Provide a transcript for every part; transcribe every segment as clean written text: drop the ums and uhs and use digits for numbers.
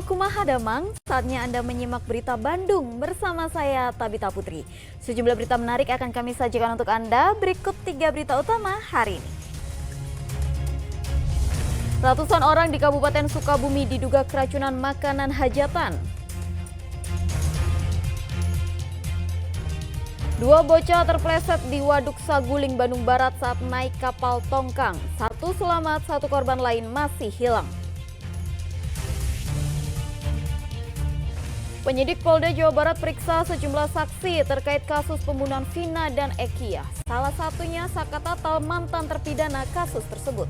kumaha damang, saatnya Anda menyimak berita Bandung bersama saya Tabita Putri. Sejumlah berita menarik akan kami sajikan untuk Anda, berikut 3 berita utama hari ini. Ratusan orang di Kabupaten Sukabumi diduga keracunan makanan hajatan. 2 bocah terpleset di Waduk Saguling, Bandung Barat saat naik kapal tongkang. 1 selamat, 1 korban lain masih hilang. Penyidik Polda Jawa Barat periksa sejumlah saksi terkait kasus pembunuhan Vina dan Ekia. Salah satunya Saka Tatal, mantan terpidana kasus tersebut.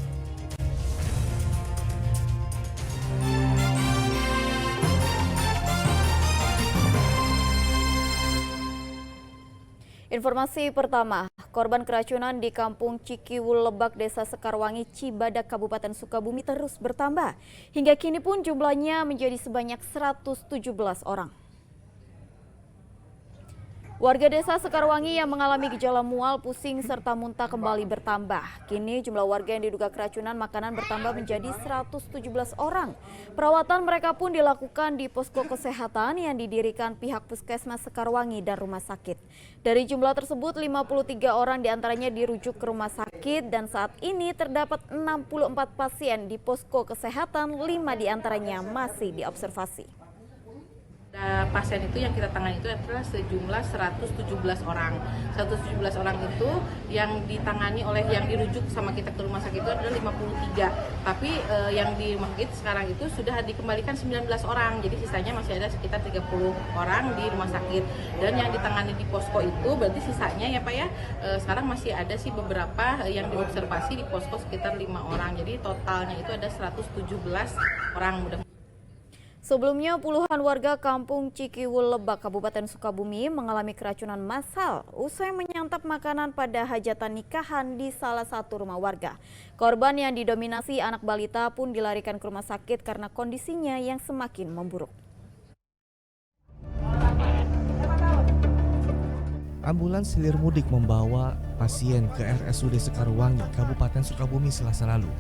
Informasi pertama, korban keracunan di Kampung Cikiwul Lebak, Desa Sekarwangi, Cibadak, Kabupaten Sukabumi terus bertambah. Hingga kini pun jumlahnya menjadi sebanyak 117 orang. Warga Desa Sekarwangi yang mengalami gejala mual, pusing, serta muntah kembali bertambah. Kini jumlah warga yang diduga keracunan makanan bertambah menjadi 117 orang. Perawatan mereka pun dilakukan di posko kesehatan yang didirikan pihak Puskesmas Sekarwangi dan rumah sakit. Dari jumlah tersebut, 53 orang diantaranya dirujuk ke rumah sakit dan saat ini terdapat 64 pasien di posko kesehatan, 5 diantaranya masih diobservasi. Pasien itu yang kita tangani itu adalah sejumlah 117 orang. 117 orang itu yang ditangani oleh yang dirujuk sama kita ke rumah sakit itu adalah 53. Tapi yang di rumah sakit sekarang itu sudah dikembalikan 19 orang. Jadi sisanya masih ada sekitar 30 orang di rumah sakit. Dan yang ditangani di posko itu berarti sisanya ya Pak ya, sekarang masih ada sih beberapa yang diobservasi di posko sekitar 5 orang. Jadi totalnya itu ada 117 orang. Sebelumnya, puluhan warga Kampung Cikiwul Lebak, Kabupaten Sukabumi mengalami keracunan massal usai menyantap makanan pada hajatan nikahan di salah satu rumah warga. Korban yang didominasi anak balita pun dilarikan ke rumah sakit karena kondisinya yang semakin memburuk. Ambulans hilir mudik membawa pasien ke RSUD Sekarwangi, Kabupaten Sukabumi Selasa lalu.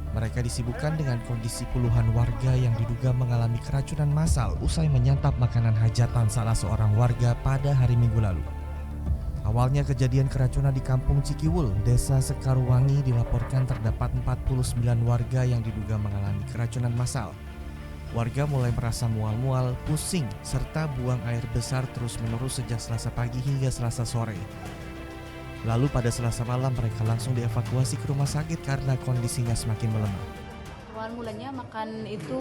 Mereka disibukkan dengan kondisi puluhan warga yang diduga mengalami keracunan massal usai menyantap makanan hajatan salah seorang warga pada hari Minggu lalu. Awalnya kejadian keracunan di Kampung Cikiwul, Desa Sekarwangi dilaporkan terdapat 49 warga yang diduga mengalami keracunan massal. Warga mulai merasa mual-mual, pusing, serta buang air besar terus-menerus sejak Selasa pagi hingga Selasa sore. Lalu pada Selasa malam mereka langsung dievakuasi ke rumah sakit karena kondisinya semakin melemah. Awal mulanya makan itu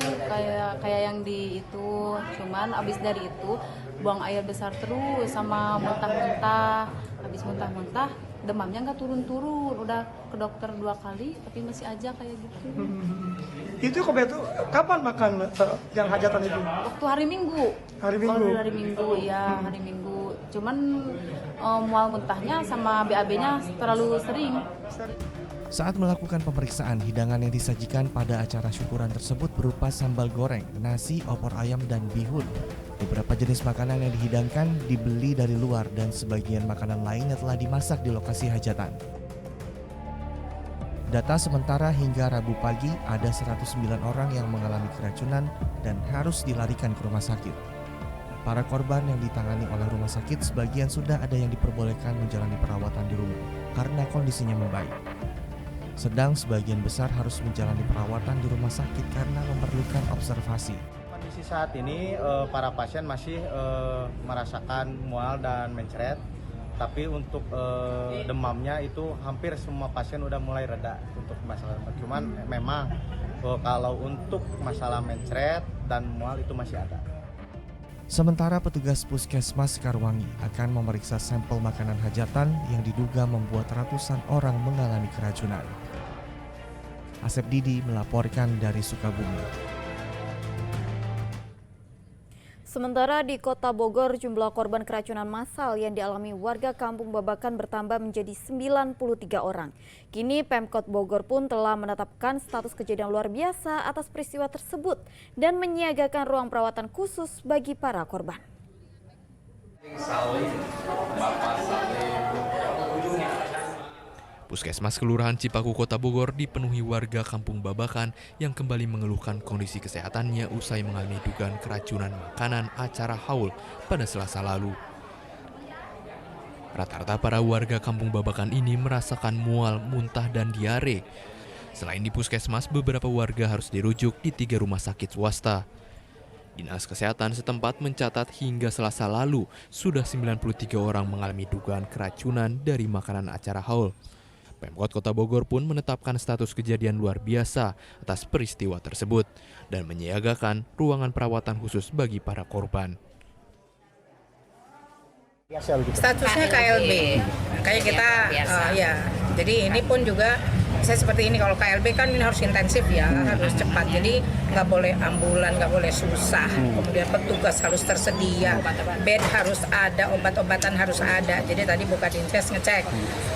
kayak yang di itu, cuman abis dari itu buang air besar terus sama muntah-muntah. Habis muntah-muntah demamnya nggak turun-turun, udah ke dokter 2 kali tapi masih aja kayak gitu. Itu kapan makan yang hajatan itu? Waktu hari Minggu. Hari Minggu. Hari Minggu ya, hari Minggu. Cuman mual muntahnya sama BAB-nya terlalu sering. Saat melakukan pemeriksaan, hidangan yang disajikan pada acara syukuran tersebut berupa sambal goreng, nasi, opor ayam, dan bihun. Beberapa jenis makanan yang dihidangkan dibeli dari luar dan sebagian makanan lainnya telah dimasak di lokasi hajatan. Data sementara hingga Rabu pagi ada 109 orang yang mengalami keracunan dan harus dilarikan ke rumah sakit. Para korban yang ditangani oleh rumah sakit sebagian sudah ada yang diperbolehkan menjalani perawatan di rumah karena kondisinya membaik. Sedang sebagian besar harus menjalani perawatan di rumah sakit karena memerlukan observasi. Kondisi saat ini para pasien masih merasakan mual dan mencret, tapi untuk demamnya itu hampir semua pasien udah mulai reda untuk masalah. Cuman memang kalau untuk masalah mencret dan mual itu masih ada. Sementara petugas Puskesmas Sekarwangi akan memeriksa sampel makanan hajatan yang diduga membuat ratusan orang mengalami keracunan. Asep Didi melaporkan dari Sukabumi. Sementara di Kota Bogor, jumlah korban keracunan massal yang dialami warga Kampung Babakan bertambah menjadi 93 orang. Kini Pemkot Bogor pun telah menetapkan status kejadian luar biasa atas peristiwa tersebut dan menyiagakan ruang perawatan khusus bagi para korban. Puskesmas Kelurahan Cipaku, Kota Bogor dipenuhi warga Kampung Babakan yang kembali mengeluhkan kondisi kesehatannya usai mengalami dugaan keracunan makanan acara haul pada Selasa lalu. Rata-rata para warga Kampung Babakan ini merasakan mual, muntah, dan diare. Selain di puskesmas, beberapa warga harus dirujuk di 3 rumah sakit swasta. Dinas Kesehatan setempat mencatat hingga Selasa lalu sudah 93 orang mengalami dugaan keracunan dari makanan acara haul. Pemkot Kota Bogor pun menetapkan status kejadian luar biasa atas peristiwa tersebut dan menyiagakan ruangan perawatan khusus bagi para korban. Statusnya KLB, makanya kita ya. Jadi ini pun juga saya seperti ini, kalau KLB kan ini harus intensif ya, harus cepat. Jadi nggak boleh ambulan, nggak boleh susah. Kemudian petugas harus tersedia, bed harus ada, obat-obatan harus ada. Jadi tadi buka dinkes ngecek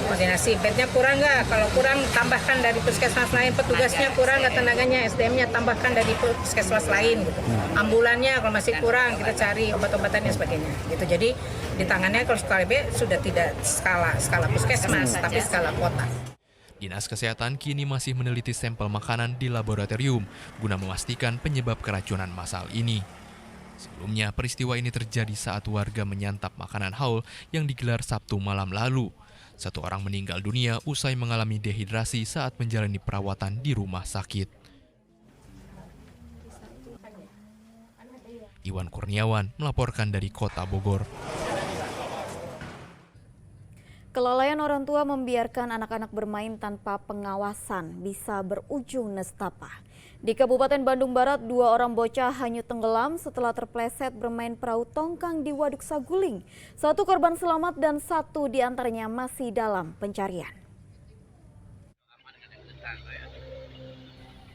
koordinasi, bednya kurang nggak? Kalau kurang tambahkan dari puskesmas lain, petugasnya kurang nggak tenaganya, SDM-nya tambahkan dari puskesmas lain. Gitu. Ambulannya kalau masih kurang kita cari obat-obatannya sebagainya. Gitu. Jadi di tangannya kalau KLB sudah tidak skala puskesmas, tapi skala kota. Dinas Kesehatan kini masih meneliti sampel makanan di laboratorium guna memastikan penyebab keracunan massal ini. Sebelumnya, peristiwa ini terjadi saat warga menyantap makanan haul yang digelar Sabtu malam lalu. 1 orang meninggal dunia usai mengalami dehidrasi saat menjalani perawatan di rumah sakit. Iwan Kurniawan melaporkan dari Kota Bogor. Kelalaian orang tua membiarkan anak-anak bermain tanpa pengawasan bisa berujung nestapa. Di Kabupaten Bandung Barat, 2 orang bocah hanyut tenggelam setelah terpleset bermain perahu tongkang di Waduk Saguling. 1 korban selamat dan 1 diantaranya masih dalam pencarian.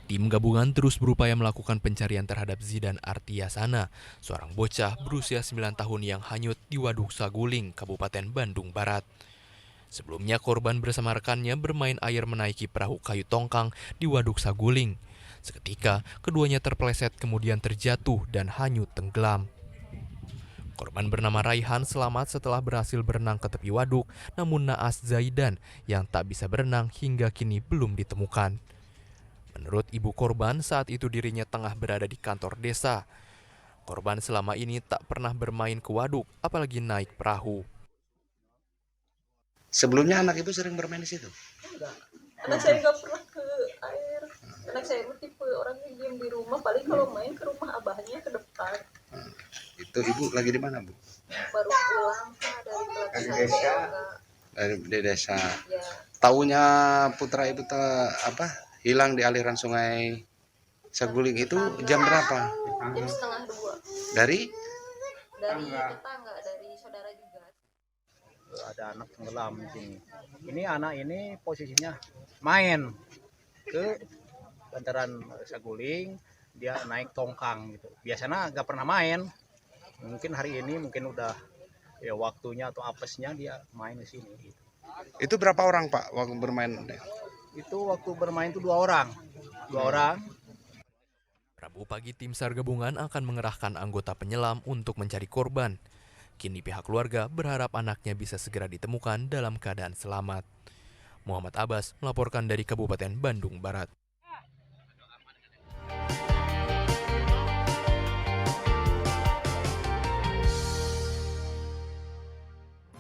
Tim gabungan terus berupaya melakukan pencarian terhadap Zidan Artiasana, seorang bocah berusia 9 tahun yang hanyut di Waduk Saguling, Kabupaten Bandung Barat. Sebelumnya korban bersama rekannya bermain air menaiki perahu kayu tongkang di Waduk Saguling. Seketika keduanya terpeleset kemudian terjatuh dan hanyut tenggelam. Korban bernama Raihan selamat setelah berhasil berenang ke tepi waduk, namun naas Zaidan yang tak bisa berenang hingga kini belum ditemukan. Menurut ibu korban, saat itu dirinya tengah berada di kantor desa. Korban selama ini tak pernah bermain ke waduk, apalagi naik perahu. Sebelumnya anak ibu sering bermain di situ? Enggak. Anak saya nggak pernah ke air. Anak saya tipe orang yang diam di rumah, paling kalau main ke rumah abahnya ke depan. Itu ibu lagi di mana, Bu? Baru pulang dari desa. Dari desa. Ya. Taunya putra ibu hilang di aliran sungai Saguling itu jam berapa? Jam 1:30. Dari tetangga, dari saudara juga. Ada anak tenggelam di sini. Ini anak ini posisinya main ke bantaran Saguling, dia naik tongkang gitu. Biasanya nggak pernah main. Mungkin hari ini mungkin udah ya waktunya atau apesnya dia main di sini. Gitu. Itu berapa orang, Pak, waktu bermain? Itu waktu bermain itu 2 orang. 2 orang. Rabu pagi tim SAR gabungan akan mengerahkan anggota penyelam untuk mencari korban. Kini pihak keluarga berharap anaknya bisa segera ditemukan dalam keadaan selamat. Muhammad Abbas melaporkan dari Kabupaten Bandung Barat.